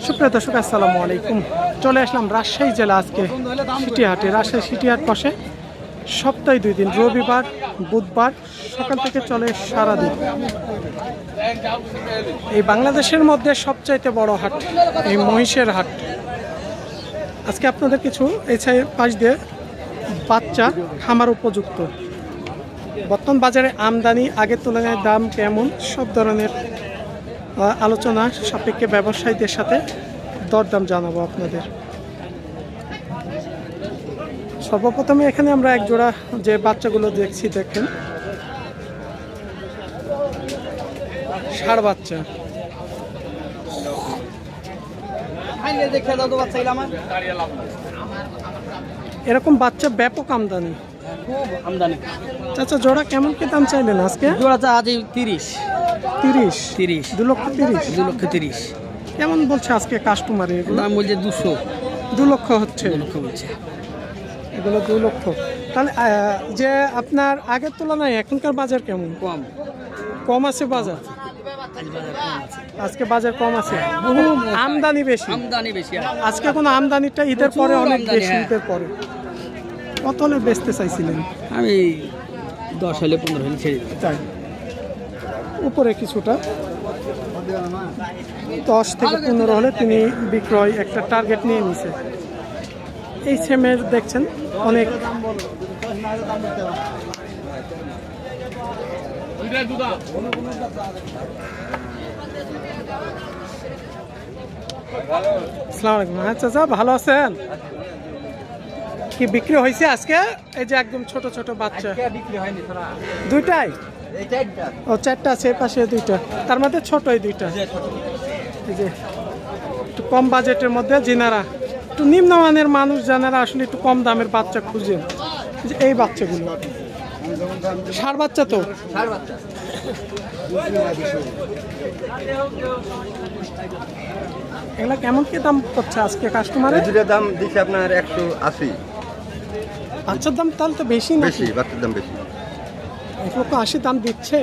সুপ্রিয় দর্শক আসসালামু আলাইকুম। চলে আসলাম রাজশাহী জেলা আজকে সিটিহাটে। রাজশাহী সিটিহাট বসে সপ্তাহে 2 দিন, রবিবার বুধবার সকাল থেকে চলে সারাদিন। এই বাংলাদেশের মধ্যে সবচাইতে বড় হাট এই মহিষের হাট। আজকে আপনাদের কিছু এই পাশ দিয়ে বাচ্চা খামার উপযুক্ত বর্তমান বাজারে আমদানি আগের তুলনায় দাম কেমন সব ধরনের আলোচনা সাপেক্ষে ব্যবসায়ীদের সাথে দরদাম জানাবো আপনাদের। সর্বপ্রথমে এখানে আমরা এক জোড়া যে বাচ্চাগুলো দেখছি, দেখেন ষাঁড় বাচ্চা। এরকম বাচ্চা ব্যাপক আমদানি, চাচা জোড়া কেমন কি দাম চাইলেন আজকে? জোড়াটা আজ 30 2,30,000 কেমন বলছে আজকে কাস্টমার? দাম বলছে 2 লক্ষ হচ্ছে, বলছে এগুলো 2 লক্ষ। তাহলে যে আপনার আগের তুলনায় এখনকার বাজার কেমন? কম আছে বাজার, আজকে বাজার কম আছে, আমদানি বেশি। আজকে কোনো আমদানিটা ঈদের পরে অনেক বেশি। ঈদের পরে কত হলে বেচতে চাইছিলেন? আমি 10 হলে 15 হলে ছেড়ে দিই। তাই উপরে কিছুটা 10 থেকে 15 হলে তিনি বিক্রয় একটা টার্গেট নিয়ে নিছে। এই সেমের দেখছেন অনেক আসসালামু আলাইকুম। হ্যাঁ চাচা, ভালো আছেন? কি বিক্রি হয়েছে আজকে? এই যে একদম ছোট ছোট বাচ্চা দুইটাই, ও 4টা আছে, পাশে 2টা, তার মধ্যে ছোট এই 2টা। এই যে একটু কম বাজেটের মধ্যে যিনারা একটু নিম্নমানের মানুষ, যারা আসলে একটু কম দামের বাচ্চা খুঁজেন, এই বাচ্চাগুলো ষাঁড় বাচ্চা। তো এগুলা কেমন কি দাম করছে আজকে কাস্টমারের? দাম দিচ্ছে আপনার 180। বাচ্চার দাম তাহলে তো বেশি না? বাচ্চার দাম বেশি, 180 দাম দিচ্ছে।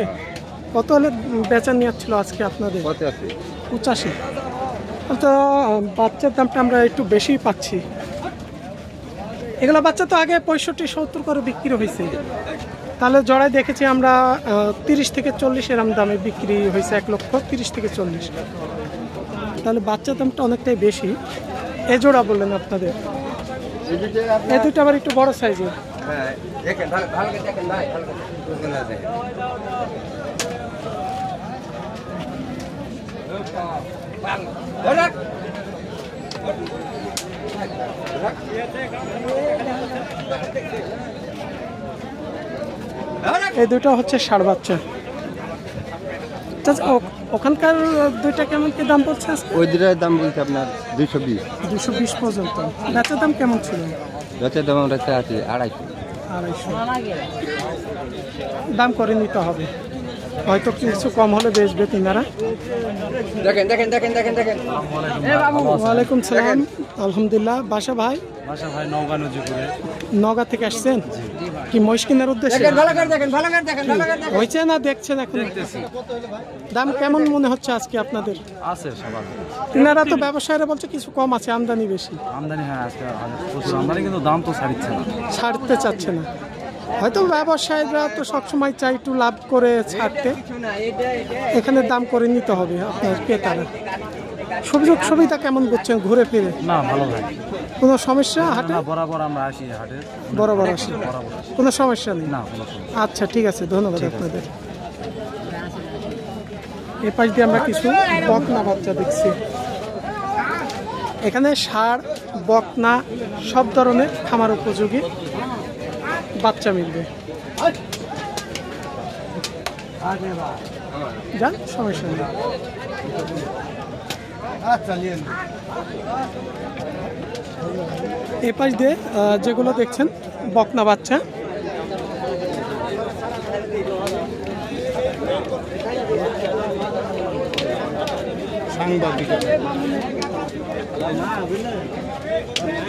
কত হলে বেচা নিয়ে ছিল আজকে আপনাদের? 85। তো বাচ্চার দামটা আমরা একটু বেশি পাচ্ছি। এগুলো বাচ্চা তো আগে 65-70 করে বিক্রি হয়েছে, তাহলে জড়াই দেখেছি আমরা 30 থেকে 40 এরম দামে বিক্রি হয়েছে, 1 লক্ষ 30 থেকে 40। তাহলে বাচ্চার দামটা অনেকটাই বেশি। এ জোড়া বললেন আপনাদের? এই 2টা আবার একটু বড় সাইজের। এই 2টা হচ্ছে ষাঁড় বাচ্চা। ওখানকার 2টা কেমন কি দাম পড়ছে? ওই 2টার দাম বলছে আপনার 220 পর্যন্ত। বেচার দাম কেমন ছিল? বেচার দাম আমরা চাচ্ছি 250। দাম করে নিতে হবে, হয়তো কিছু কম হলে বেচবে তিনারা। দেখেন। ওয়ালাইকুম সালাম। আলহামদুলিল্লাহ। বাসা ভাই? নওগাঁ নজিপুরে। নওগাঁ থেকে আসছেন কি মহিষ কেনার উদ্দেশ্যে? হয়েছে না দেখছেন এখন? দাম কেমন মনে হচ্ছে আজকে আপনাদের? আছে সবার, তিনারা তো ব্যবসায়ীরা বলছে কিছু কম আছে, আমদানি বেশি। আমদানি হ্যাঁ আজকে প্রচুর আমদানি, কিন্তু দাম তো ছাড়তে চাচ্ছে না। হয়তো ব্যবসায়ীরা তো সবসময় চাই একটু লাভ করে ছাড়তে, এখানে দাম করে নিতে হবে আপনার ক্রেতারা। সুযোগ সুবিধা কেমন বুঝছেন ঘুরে ফিরে? না, ভালো ভাই, কোনো সমস্যা হাটে? বরাবর আমরা আসি হাটে, বরাবর আসি, কোনো সমস্যা নেই। না, আচ্ছা ঠিক আছে, ধন্যবাদ আপনাদের। এ পাশ দিয়ে আমরা কিছু বকনা বাচ্চা দেখছি। এখানে ষাঁড় বকনা সব ধরনের খামার উপযোগী বাচ্চা মিলবে। যান, সমস্যা নেই। এ পাশ দিয়ে যেগুলো দেখছেন বকনা বাচ্চা,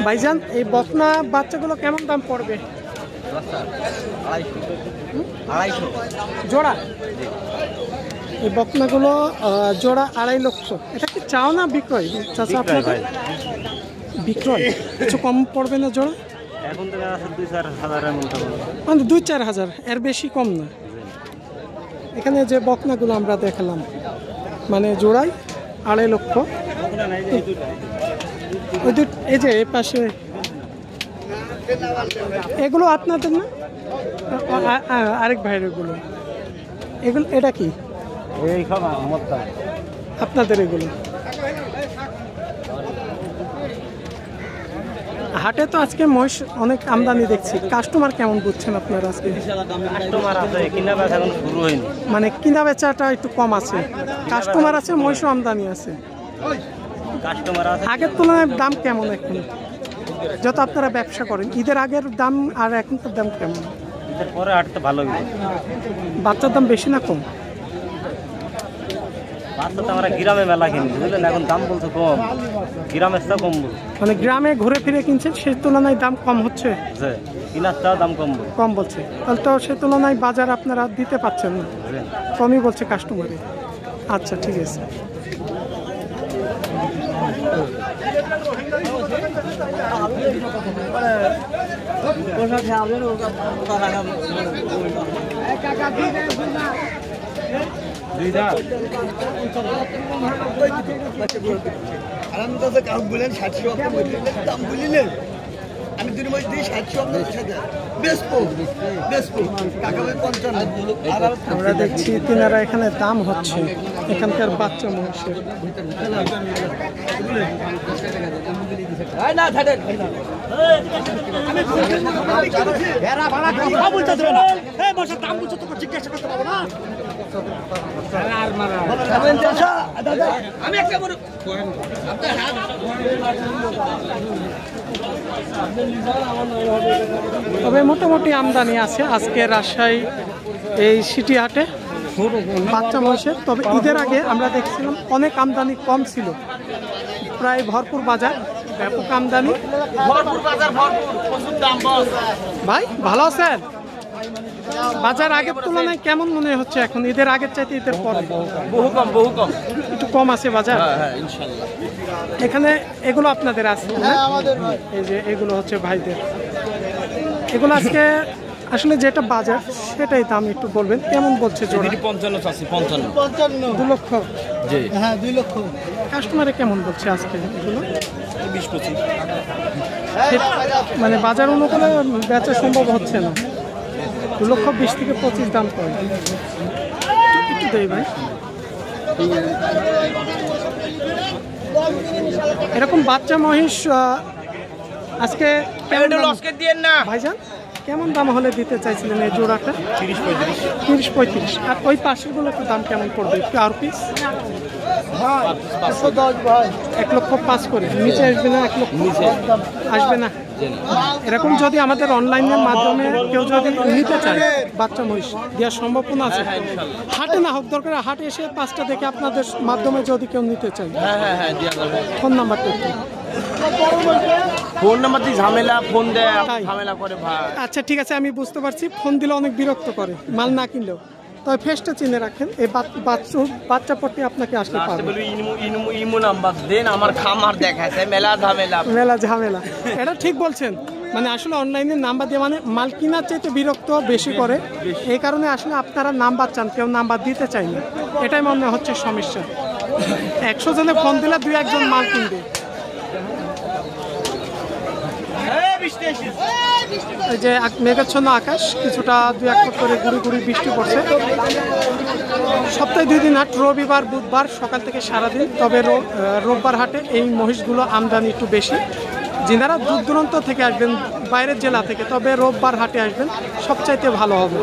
ভাইজান এই বকনা বাচ্চাগুলো কেমন দাম পড়বে? 250 জোড়া। এই বকনাগুলো জোড়া 2.5 লক্ষ। এটা কি চাও না বিক্রয় চাচা আপনাদের? বিক্রয় কিছু কম পড়বে না জোড়া? এখন থেকে আছে 2-4 হাজারের মতো। মানে 2-4 হাজার, এর বেশি কম না। এখানে যে বকনাগুলো আমরা দেখালাম মানে জোড়ায় 2.5 লক্ষ। এই যে এই পাশে এগুলো আপনাদের না? আরেক ভাইয়ের এগুলো এটা কি এই সব মতটা আপনাদের? এগুলো হাটে তো আজকে মহিষ অনেক আমদানি দেখছি, কাস্টমার কেমন বুঝছেন আপনারা আজকে? কাস্টমার আছে, কিনা বেচা এখন শুরু হয়নি। মানে কিনা বেচাটা একটু কম আছে, কাস্টমার আছে, মহিষও আমদানি আছে। কাস্টমার আছে। আগের তুলনায় দাম কেমন এখন যত আপনারা ব্যবসা করেন? ঈদের আগের দাম আর এখনকার দাম কেমন? ঈদের পরে হাটতে ভালো হবে। বাচ্চার দাম বেশি না কম? বাচ্চা তো আমরা গ্রামে মেলা কিনি, বুঝলেন, এখন দাম বলছে কম, গ্রামের চেয়ে কম বলছে। মানে গ্রামে ঘুরে ফিরে কিনছেন, সেই তুলনায় দাম কম হচ্ছে? কিনার চেয়ে দাম কম বলছে। কম বলছে, তাহলে তো সেই তুলনায় বাজার আপনারা দিতে পারছেন না, কমই বলছে কাস্টমারে। আচ্ছা ঠিক আছে। আমি দুই মাস দিই 700 আমরা দেখছি তিনারা এখানে দাম হচ্ছে এখানকার বাচ্চা মহিষের। তবে মোটামুটি আমদানি আছে আজকে রাজশাহী এই সিটি হাটে বাচ্চা মহিষের। তবে ঈদের আগে আমরা দেখছিলাম অনেক আমদানি কম ছিল, প্রায় ভরপুর বাজার, ব্যাপক আমদানি। ভাই ভালো আছেন? বাজার আগের তুলনায় কেমন মনে হচ্ছে এখন ঈদের আগের চাইতে ঈদের পরে? বহু কম একটু কম আছে বাজার। এখানে এগুলো আপনাদের আছে? এই যে এগুলো হচ্ছে ভাইদের। এগুলো আজকে আসলে যেটা বাজার সেটাই দাম একটু বলবেন, কেমন বলছে জোড়া? 55 2 লক্ষ। জি হ্যাঁ 2 লক্ষ। কাস্টমারে কেমন বলছে আজকে এগুলো? 20-25 মানে বাজার অনুকূলে বেচা সম্ভব হচ্ছে না, 2 লক্ষ 20 থেকে 25 দাম পড়ে। একটু দেই ভাই। এরকম বাচ্চা মহিষ আজকে ভাইজান কেমন দাম হলে দিতে চাইছিলেন এই জোড়াটা? 30-35। আর ওই পাশেরগুলো একটু দাম কেমন পড়বে একটু আর পিস? 1 লক্ষ 5 করে। নিচে আসবে না? 1 লক্ষ আসবে না? এরকম যদি আমাদের অনলাইনের মাধ্যমে কেউ যদি নিতে চায় বাচ্চা মহিষ দেওয়ার সম্ভাবনা আছে? হাটে না হোক, দরকার হাটে এসে 5টা দেখে আপনাদের মাধ্যমে যদি কেউ নিতে চায়, ফোন নাম্বারটা একটু। ফোন নাম্বার দিয়ে ঝামেলা, ফোন দেয় ঝামেলা করে ভাই। আচ্ছা ঠিক আছে, আমি বুঝতে পারছি, ফোন দিলে অনেক বিরক্ত করে মাল না কিনলেও। তবে ফেসটা চিনে রাখেন, এই বাচ্চা পট্টি আপনাকে আসতে পারবে। ইমো নাম্বার দেন, আমার খামার দেখাচ্ছে মেলা ঝামেলা। এটা ঠিক বলছেন, মানে আসলে অনলাইনে নাম্বার দিয়ে মানে মাল কেনার চাইতে বিরক্ত বেশি করে, এই কারণে আসলে আপনারা নাম্বার চান, কেউ নাম্বার দিতে চায় না, এটাই মনে হচ্ছে সমস্যা। 100 জনে ফোন দিলে 2-1 জন মাল কিনবে। এই যে মেঘাচ্ছন্ন আকাশ, কিছুটা 2-1 ফুট করে গুড়ি গুড়ি বৃষ্টি পড়ছে। সপ্তাহে 2 দিন হাট, রবিবার বুধবার সকাল থেকে সারাদিন। তবে রোববার হাটে এই মহিষগুলো আমদানি একটু বেশি। যিনারা দূর দূরান্ত থেকে আসবেন বাইরের জেলা থেকে, তবে রোববার হাটে আসবেন, সবচাইতে ভালো হবে।